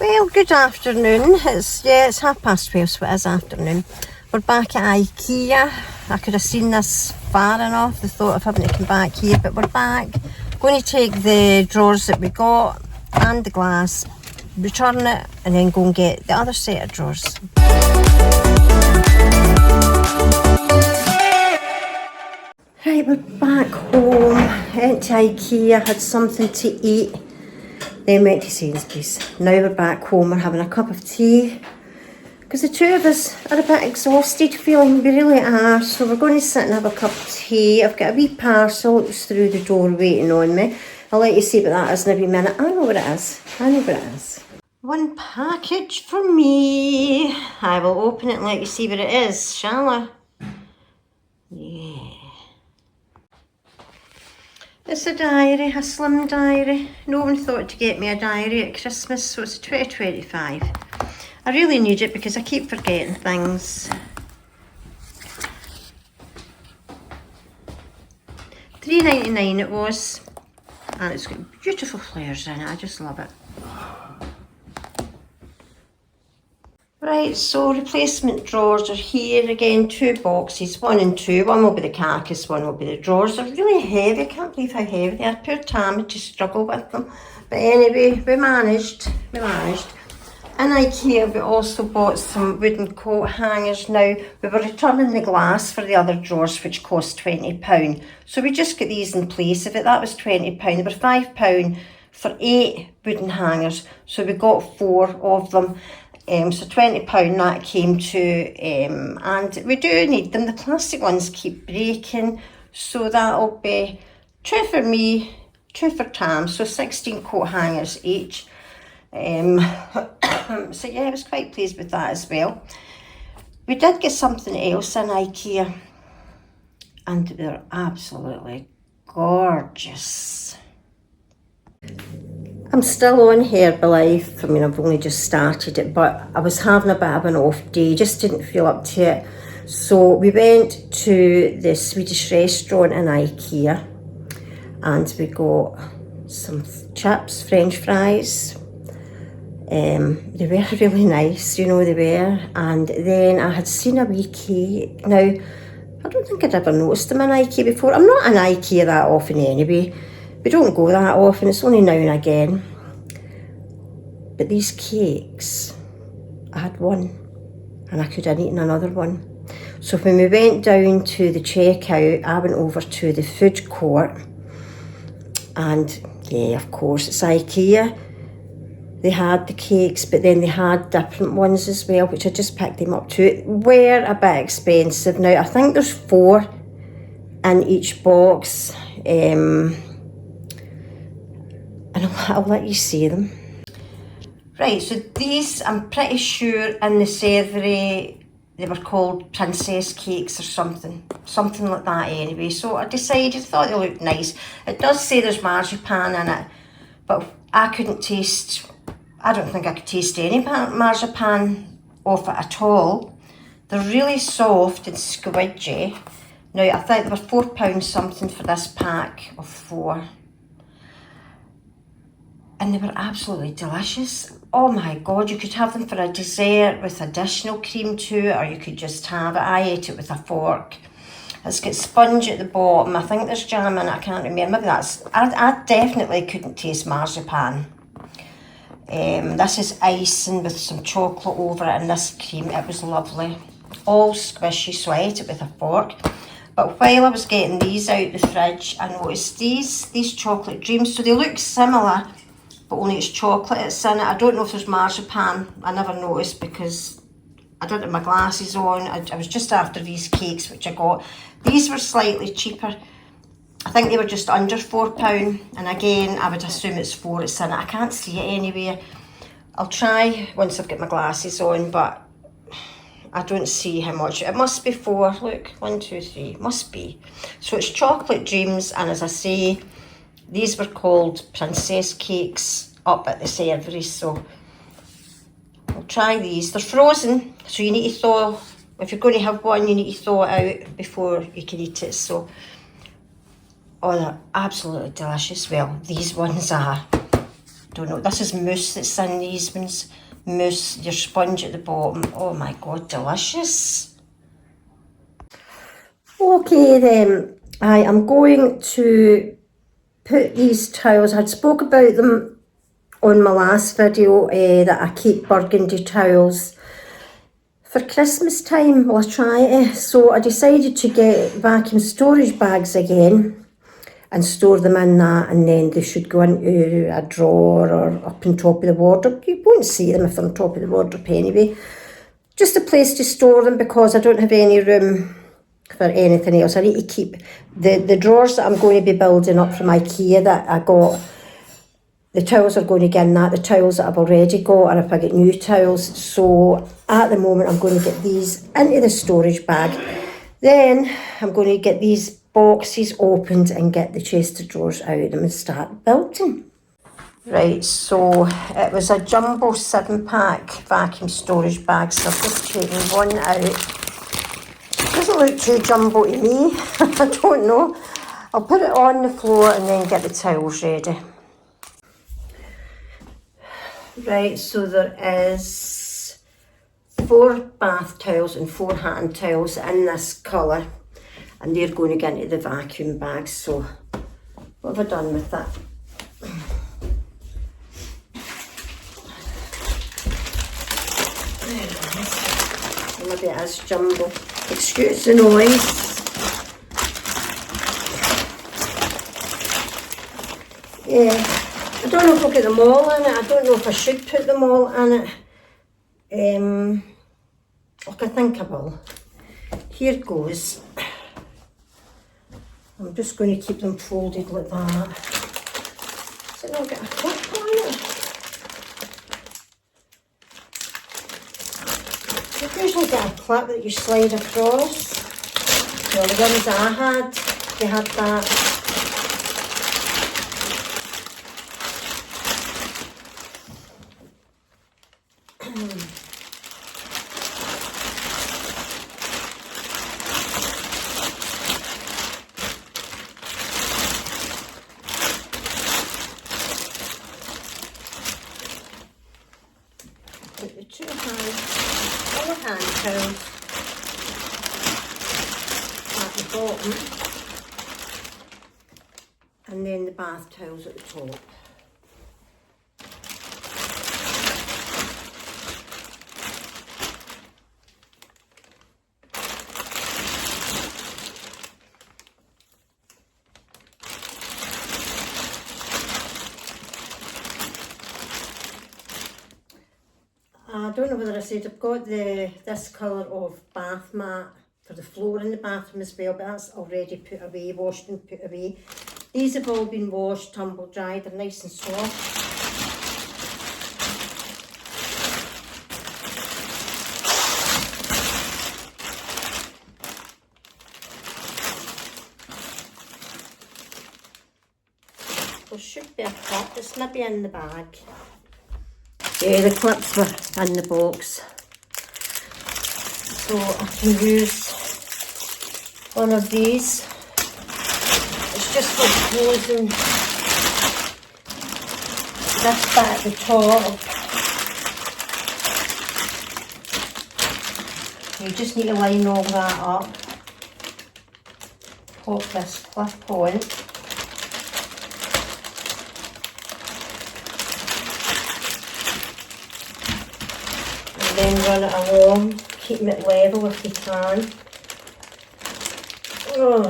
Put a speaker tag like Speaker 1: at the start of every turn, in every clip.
Speaker 1: Well, good afternoon. It's 12:30, so it is afternoon. We're back at Ikea. I could have seen this far enough, the thought of having to come back here, but we're back. Going to take the drawers that we got and the glass, return it, and then go and get the other set of drawers. Right, we're back home. Went to Ikea, had something to eat. Then went to Sainsbury's. Now we're back home, we're having a cup of tea. Because the two of us are a bit exhausted, feeling we really are. So we're going to sit and have a cup of tea. I've got a wee parcel that's through the door waiting on me. I'll let you see what that is in a wee minute. I know what it is. One package from me. I will open it and let you see what it is, shall I? Yeah. It's a diary, a slim diary. No one thought to get me a diary at Christmas, so it's 2025. I really need it because I keep forgetting things. £3.99 it was, and it's got beautiful flowers in it. I just love it. Right, so replacement drawers are here again, 2 boxes, 1 and 2. One will be the carcass, one will be the drawers. They're really heavy, I can't believe how heavy they are. Poor Tammy to struggle with them. But anyway, we managed. In Ikea we also bought some wooden coat hangers. Now, we were returning the glass for the other drawers, which cost £20. So we just got these in place of it. That was £20. They were £5 for 8 wooden hangers. So we got 4 of them. So £20 that came to, and we do need them. The plastic ones keep breaking, so that'll be 2 for me, 2 for Tam, so 16 coat hangers each. So yeah, I was quite pleased with that as well. We did get something else in Ikea, and they're absolutely gorgeous. I'm still on Herbalife. I mean, I've only just started it, but I was having a bit of an off day, just didn't feel up to it. So we went to the Swedish restaurant in Ikea and we got some chips, French fries. They were really nice, you know, they were. And then I had seen a wee cake. Now, I don't think I'd ever noticed them in Ikea before. I'm not in Ikea that often anyway. We don't go that often, it's only now and again. But these cakes, I had one and I could have eaten another one. So when we went down to the checkout, I went over to the food court and yeah, of course, it's Ikea. They had the cakes, but then they had different ones as well, which I just picked them up too. Were a bit expensive. Now, I think there's 4 in each box. And I'll let you see them. Right, so these, I'm pretty sure in the servery, they were called princess cakes or something like that anyway. So I decided, thought they looked nice. It does say there's marzipan in it, but I couldn't taste, I don't think I could taste any marzipan off it at all. They're really soft and squidgy. Now, I think they were £4 something for this pack of 4. And they were absolutely delicious. Oh my God, you could have them for a dessert with additional cream to it, or you could just have it. I ate it with a fork. It's got sponge at the bottom. I think there's jam in it, I can't remember. Maybe that's, I definitely couldn't taste marzipan. This is icing with some chocolate over it and this cream. It was lovely. All squishy, so I ate it with a fork. But while I was getting these out the fridge, I noticed these chocolate dreams. So they look similar, but only it's chocolate that's in it. I don't know if there's marzipan. I never noticed because I didn't have my glasses on. I was just after these cakes, which I got. These were slightly cheaper. I think they were just under £4. And again, I would assume it's 4 it's in it. I can't see it anywhere. I'll try once I've got my glasses on, but I don't see how much. It must be 4. Look, 1, 2, 3. Must be. So it's chocolate dreams, and as I say, these were called princess cakes up at the servery. So I'll try these. They're frozen, so you need to thaw. If you're going to have one, you need to thaw it out before you can eat it. So, oh, they're absolutely delicious. Well, these ones are. don't know. This is mousse that's in these ones. Mousse, your sponge at the bottom. Oh my God, delicious. Okay then, I am going to put these towels. I'd spoke about them on my last video that I keep burgundy towels for Christmas time. Well, I try to. So I decided to get vacuum storage bags again and store them in that, and then they should go into a drawer or up on top of the wardrobe. You won't see them if they're on top of the wardrobe anyway. Just a place to store them because I don't have any room for anything else. I need to keep the drawers that I'm going to be building up from Ikea that I got. The towels are going to get in that, the towels that I've already got, or if I get new towels. So at the moment I'm going to get these into the storage bag. Then I'm going to get these boxes opened and get the chest of drawers out of them and start building. Right, so it was a jumbo 7-pack vacuum storage bag, so I've just taken one out. Doesn't look too jumbo to me, I don't know. I'll put it on the floor and then get the towels ready. Right, so there is 4 bath towels and 4 hand towels in this colour, and they're going to get into the vacuum bag. So what have I done with that? Maybe it is jumbo. Excuse the noise. Yeah, I don't know if I'll get them all in it. I don't know if I should put them all in it. Look, I think I will. Here goes. I'm just going to keep them folded like that. Does it not get a clip on it? You usually get a clip that you slide across. Well, the ones I had, they had that. Put the 2 hand towels at the bottom, and then the bath towels at the top. I don't know whether I said I've got this colour of bath mat for the floor in the bathroom as well, but that's already put away, washed and put away. These have all been washed, tumble dried, they're nice and soft. There should be a clip, it's maybe in the bag. Yeah, the clips were in the box. So I can use one of these. It's just for closing this bit at the top. You just need to line all that up. Pop this clip on. Then run it along, keeping it level if you can. Oh.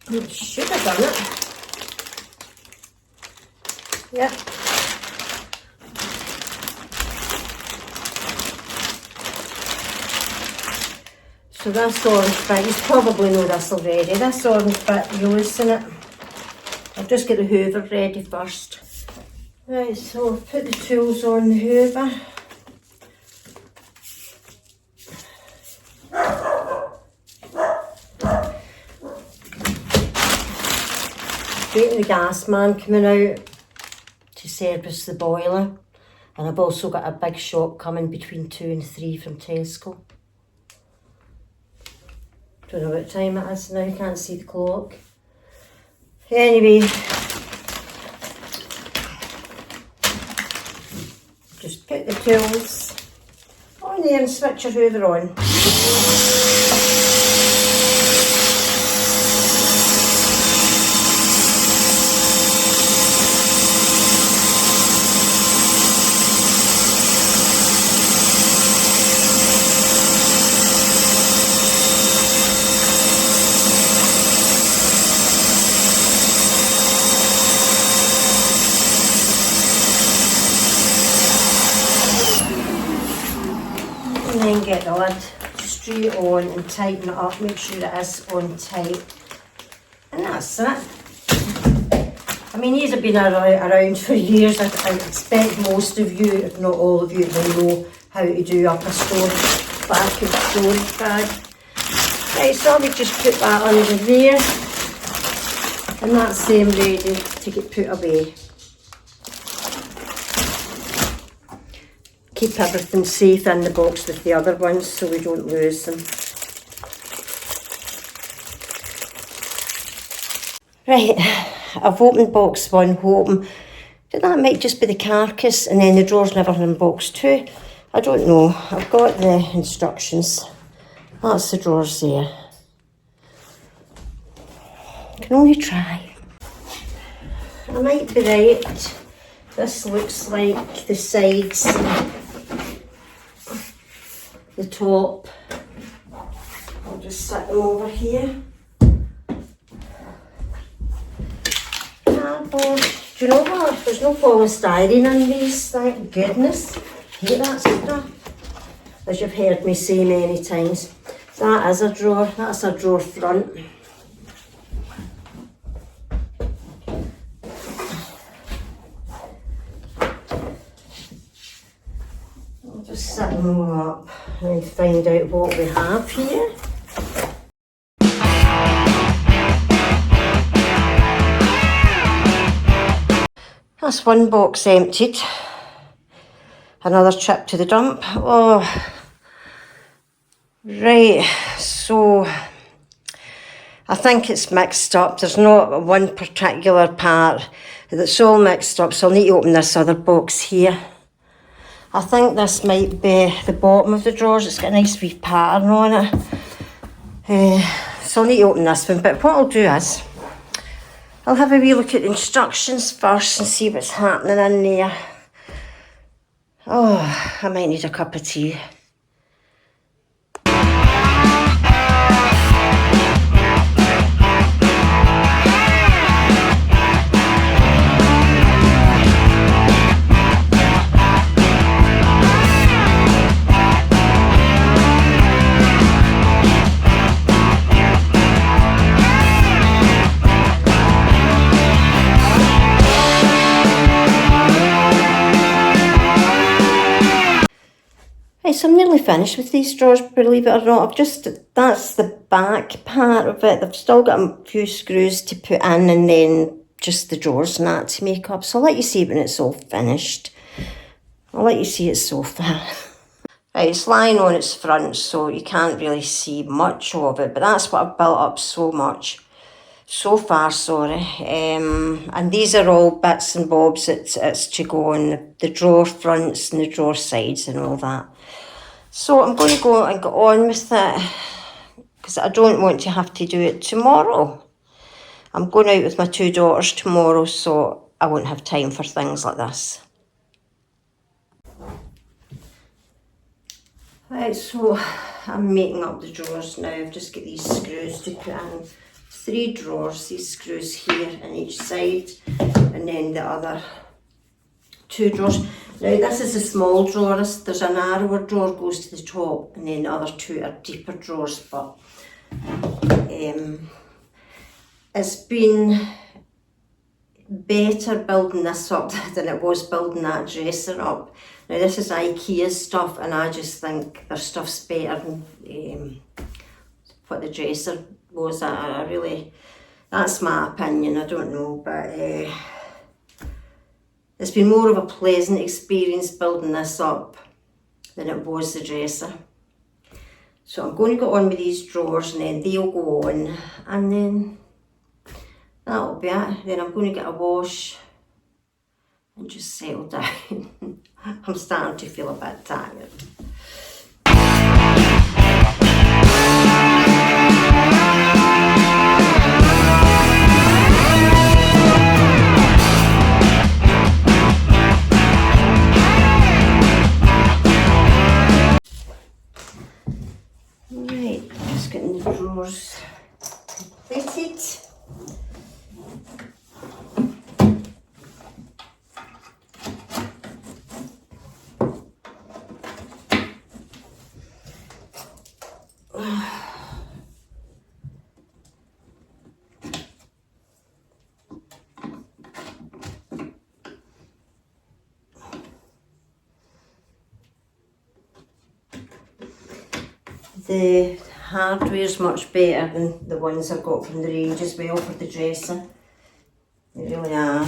Speaker 1: I should have done it. Yep. So this orange bit, you probably know this already, this orange bit, you loosen it. I'll just get the hoover ready first. Right, so I'll put the tools on the hoover. Waiting the gas man coming out to service the boiler. And I've also got a big shop coming between 2 and 3 from Tesco. Don't know what time it is now, can't see the clock. Anyway, just put the tools on there and switch your hoover on. And then get the lid straight on and tighten it up, make sure it is on tight. And that's it. I mean, these have been around for years. I expect most of you, if not all of you, will know how to do up a vacuum storage bag. Right, so I would just put that under there. And that's them ready to get put away. Keep everything safe in the box with the other ones so we don't lose them. Right, I've opened box 1 hoping that might just be the carcass and then the drawer's never in box 2. I don't know. I've got the instructions. That's the drawers there. Can only try. I might be right. This looks like the sides, the top. I'll just set them over here. Cardboard. Do you know what? There's no polystyrene in these, thank goodness. I hate that stuff, as you've heard me say many times. That is a drawer, that's a drawer front. I'll just set them all up and find out what we have here. That's one box emptied. Another trip to the dump. Oh, right, so I think it's mixed up. There's not one particular part that's all mixed up, so I'll need to open this other box here. I think this might be the bottom of the drawers. It's got a nice wee pattern on it. So I'll need to open this one, but what I'll do is I'll have a wee look at the instructions first and see what's happening in there. Oh, I might need a cup of tea. So I'm nearly finished with these drawers, believe it or not. That's the back part of it. I've still got a few screws to put in and then just the drawers and that to make up. So I'll let you see when it's all finished. I'll let you see it so far. Right, it's lying on its front so you can't really see much of it, but that's what I've built up so far, sorry. And these are all bits and bobs it's to go on the drawer fronts and the drawer sides and all that. So I'm going to go and get on with it because I don't want to have to do it tomorrow. I'm going out with my 2 daughters tomorrow, so I won't have time for things like this. Right, so I'm making up the drawers now. I've just got these screws to put in. 3 drawers, these screws here on each side, and then the other 2 drawers. Now this is a small drawer, there's a narrower drawer goes to the top, and then the other 2 are deeper drawers, but it's been better building this up than it was building that dresser up. Now this is Ikea stuff, and I just think their stuff's better than what the dresser was. I really, that's my opinion, I don't know, but It's been more of a pleasant experience building this up than it was the dresser. So I'm going to go on with these drawers and then they'll go on, and then that'll be it. Then I'm going to get a wash and just settle down. I'm starting to feel a bit tired. Right, just getting the drawers completed. The hardware's much better than the ones I got from the range as well for the dresser. They really are.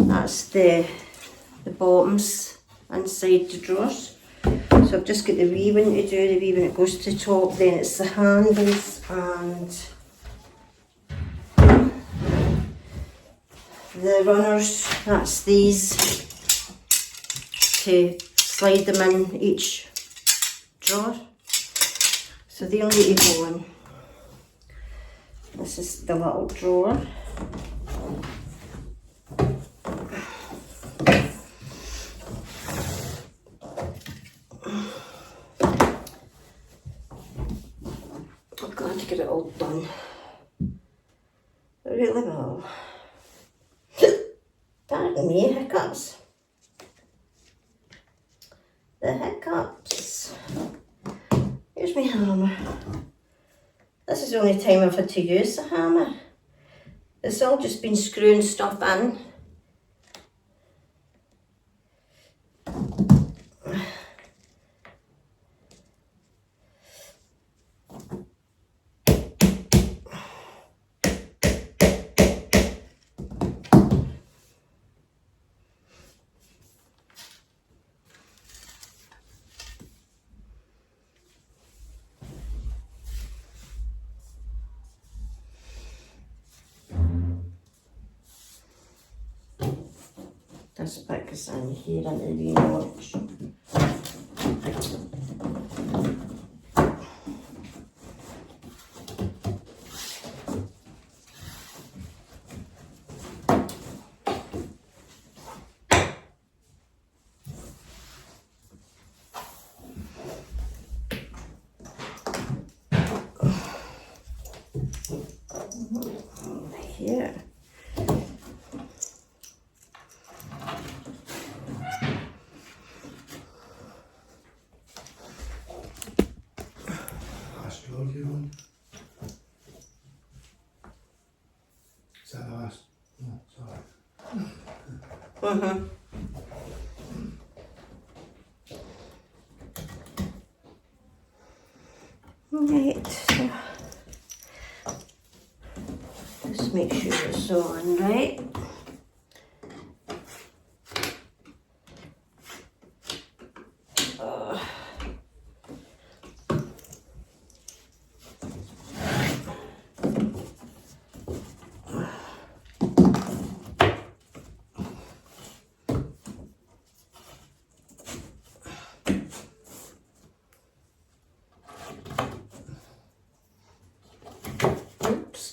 Speaker 1: That's the bottoms inside the drawers. So I've just got the weaving to do, the weaving that goes to the top, then it's the handles and the runners. That's these to slide them in each drawer. So they'll need to go in. This is the little drawer. I'm glad to get it all done. I really will. Pardon me, hiccups. The hiccups. Here's my hammer. This is the only time I've had to use the hammer. It's all just been screwing stuff in. This bit goes in here into the wee notch. Here.
Speaker 2: One. Is that the last? No, sorry.
Speaker 1: Right, so just make sure it's on right. Oops.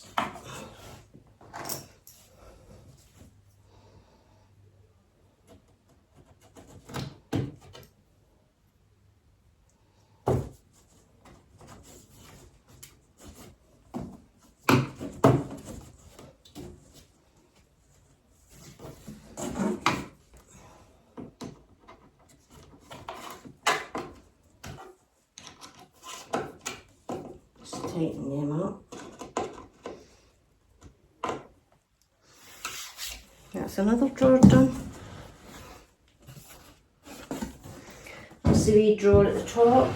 Speaker 1: Just tighten them up. That's another drawer done. That's the wee drawer at the top.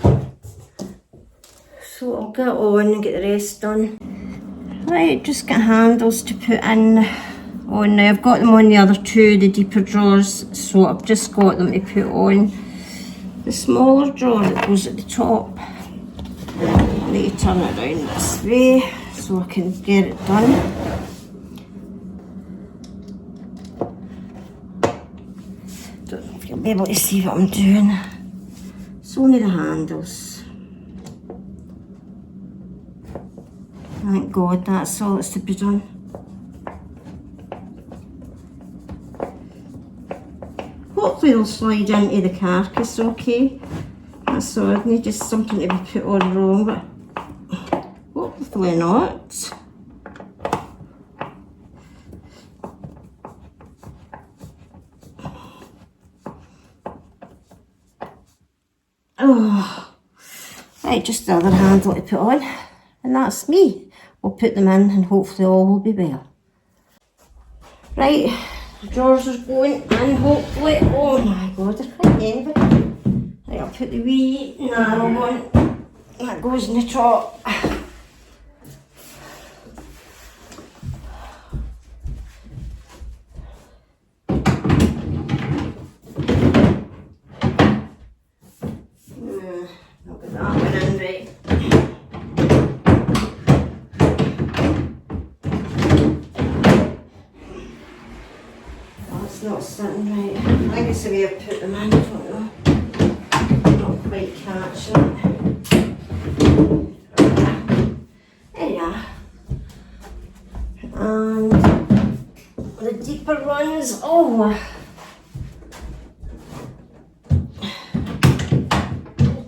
Speaker 1: So I'll get on and get the rest done. Right, just get handles to put in on now. I've got them on the other two, the deeper drawers, so I've just got them to put on the smaller drawer that goes at the top. I need to turn it around this way so I can get it done. Don't know if you'll be able to see what I'm doing. It's only the handles. Thank God, that's all that's to be done. Hopefully they'll slide into the carcass okay. That's all, I need just something to be put on wrong, but hopefully not. Oh, right, just the other handle to put on, and that's me. We'll put them in and hopefully all will be well. Right, the drawers are going in hopefully. Oh my God, they're quite heavy. Right, I'll put the wee narrow one that goes in the top. I'll put that one in right. It's not sitting right. I think it's the way I put them in, I don't know. Not quite catching it. There you are. And the deeper ones, oh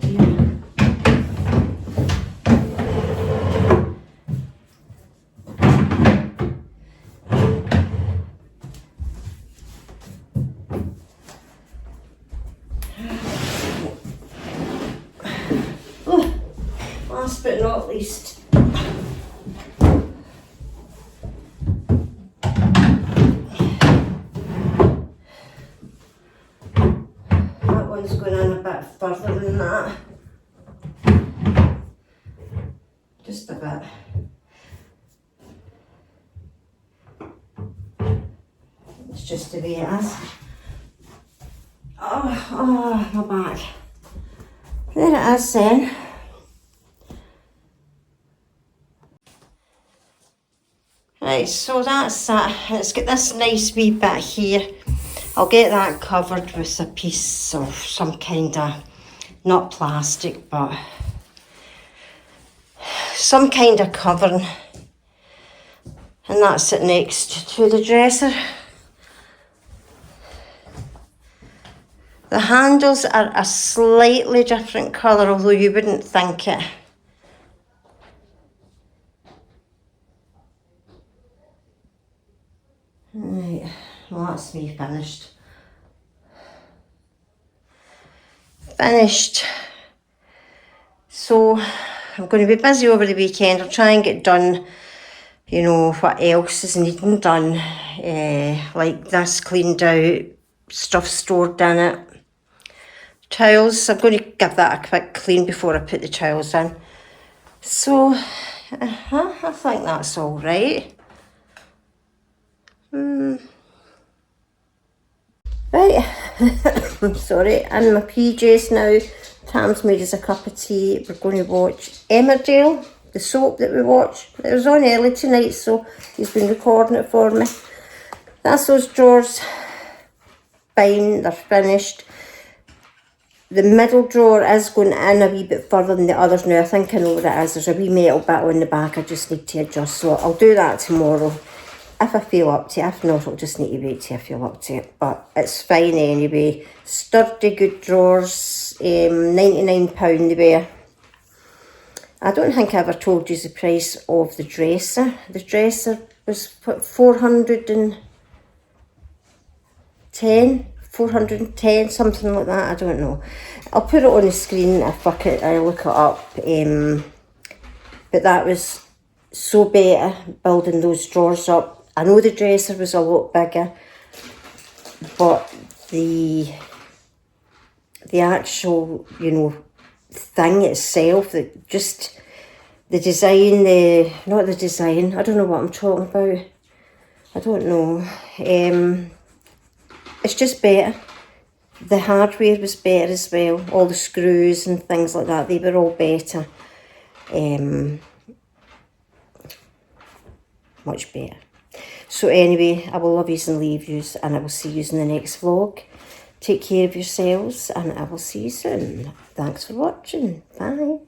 Speaker 1: dear. Last but not least, that one's going in a bit further than that, just a bit. It's just the way it is. Oh, my back. There it is then. Right, so that's that. It's got this nice wee bit here. I'll get that covered with a piece of some kind of, not plastic, but some kind of covering. And that's it next to the dresser. The handles are a slightly different colour, although you wouldn't think it. Right, well that's me finished. So I'm going to be busy over the weekend. I'll try and get done, you know, what else is needing done. Like this cleaned out, stuff stored in it. Towels, I'm going to give that a quick clean before I put the towels in. So, I think that's all right. Right, I'm sorry, I'm in my PJs now. Tam's made us a cup of tea. We're going to watch Emmerdale, the soap that we watch. It was on early tonight, so he's been recording it for me. That's those drawers. Fine, they're finished. The middle drawer is going in a wee bit further than the others now. I think I know what it is. There's a wee metal bit on the back I just need to adjust. So I'll do that tomorrow if I feel up to it. If not, I'll just need to wait till I feel up to it. But it's fine anyway. Sturdy, good drawers. £99 they were. I don't think I ever told you the price of the dresser. The dresser was 410, 410, something like that, I don't know. I'll put it on the screen if I look it up. But that was so better, building those drawers up. I know the dresser was a lot bigger, but the actual, you know, thing itself, that just the design, not the design, I don't know what I'm talking about. I don't know. It's just better. The hardware was better as well. All the screws and things like that, they were all better. Much better. So anyway, I will love yous and leave yous, and I will see yous in the next vlog. Take care of yourselves, and I will see you soon. Thanks for watching. Bye.